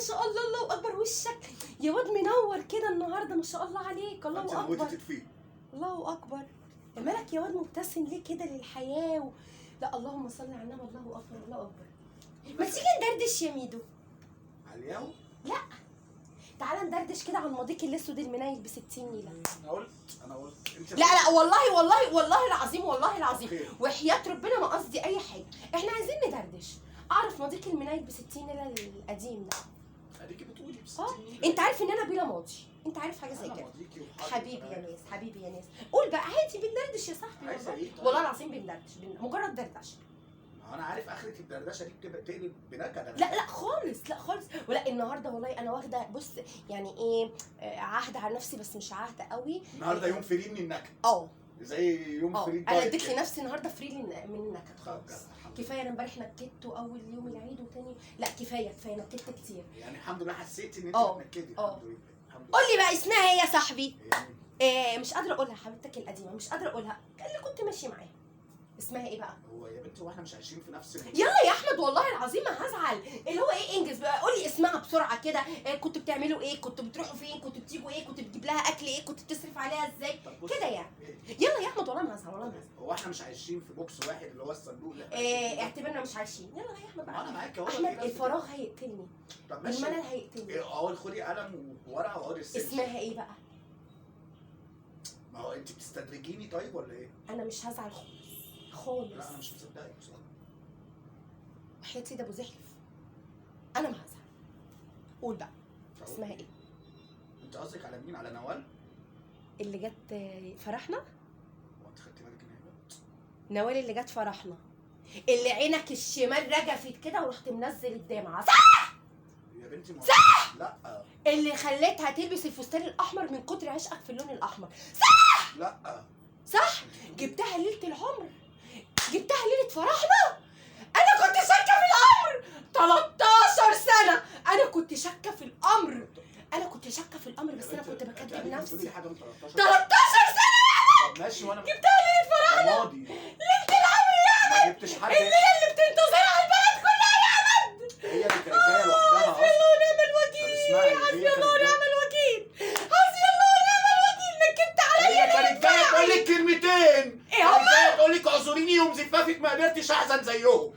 شاء الله، الله اكبر. وشك يا واد منور كده النهارده، ما شاء الله عليك، الله اكبر الله اكبر. مالك يا واد مبتسم ليه كده للحياه لا اللهم صل على النبي، الله اكبر الله اكبر. ما تيجي ندردش يا ميدو علياو؟ لا تعالى ندردش كده عن ماضيك الاسود المنيل ب 60 نيله. انا قلت لا والله العظيم، والله العظيم وحياة ربنا ما قصدي اي حاجه، احنا عايزين ندردش. اعرف ماضيك المنيل ب 60 نيله القديم ده. اديكي بتقولي ب 60 نيله. انت عارف ان انا بلا ماضي، انت عارف حاجه زي كده. حبيبي يا ناس، حبيبي يا ناس، قول بقى عادي بندردش يا صاحبي. عايزه ايه؟ والله العظيم بندردش، مجرد دردشه. انا عارف اخرة الدردشه دي بتبقى تقلب بنكد. لا خالص، لا خالص. ولا النهارده والله انا واخده، بص يعني ايه، عهد على نفسي بس مش عهد قوي. النهارده يوم فري من النكد. زي يوم فري. انا اديت لنفسي النهارده فري من النكد خالص. كفايه انا امبارح نكدت اول يوم العيد وتاني لا كفايه نكدت كتير. يعني الحمد لله حسيت ان انت بتنكدي. الحمد لله. قول لي بقى اسمها ايه يا صاحبي؟ مش قادره اقولها، حبيبتك القديمه مش قادره اقولها، اللي كنت ماشي معاها. اسمها ايه بقى؟ هو يا بنتي واحنا مش عايشين في نفس يلا يا احمد والله العظيم ما هزعل. اللي هو ايه، انجز بقى، قولي اسمها بسرعه كده. كنتوا بتعملوا ايه؟ كنتوا بتروحوا فين؟ كنتوا بتيجوا ايه؟ كنت بتجيب لها اكل ايه؟ كنت بتصرف عليها ازاي؟ كده يعني. يلا يا احمد والله ما هزعل، والله ما هزعل. هو احنا مش عايشين في بوكس واحد اللي هو الصندوق اعتبرنا مش عايشين. يلا يا احمد بقى. انا معاك اهو. احمد الفراغ هيقتلني، طب ماشي، الملل هيقتلني. اول خدي قلم وورقه واقعدي ارسمي. اسمها ايه بقى؟ ما هو انت بتستدرجيني طيب ولا ايه؟ انا مش هزعل خالص. لا انا مش مصدقك بصراحه. وحياة سيد ابو زحف انا ما هزعل. قول بقى اسمها ايه؟ انت قصدك على مين؟ على نوال اللي جت فرحنا؟ هو انت خدتي بالك ان هي نوال اللي جت فرحنا، اللي عينك الشمال رجفت كده ورحت منزل الدمعه، صح يا بنتي؟ صح. لا اللي خليتها تلبس الفستان الاحمر من كتر عشقك في اللون الاحمر، صح. لا صح. جبتها ليله العمر، جبتها ليله فرحنا. انا كنت شاكه في الامر 13 سنه، انا كنت شاكه في الامر، بس انا كنت بكذب نفسي. 13 سنه. طب ماشي، وانا جبتها ليله فرحنا، ماضي ليله العمر يا ما جبتش حد. اللي بتنتظرها البلد كلها يا احمد. هي اللي كانت جايه لوحدها حسبي الله ونعم الوكيل، حسبي الله ونعم الوكيل، حسبي الله ونعم الوكيل. نكدت عليا. هي كانت جايه تقول لك كلمتين. ايه هما؟ كانت جايه تقول لك اعذريني يوم زفافك ما قدرتش احزن زيهم.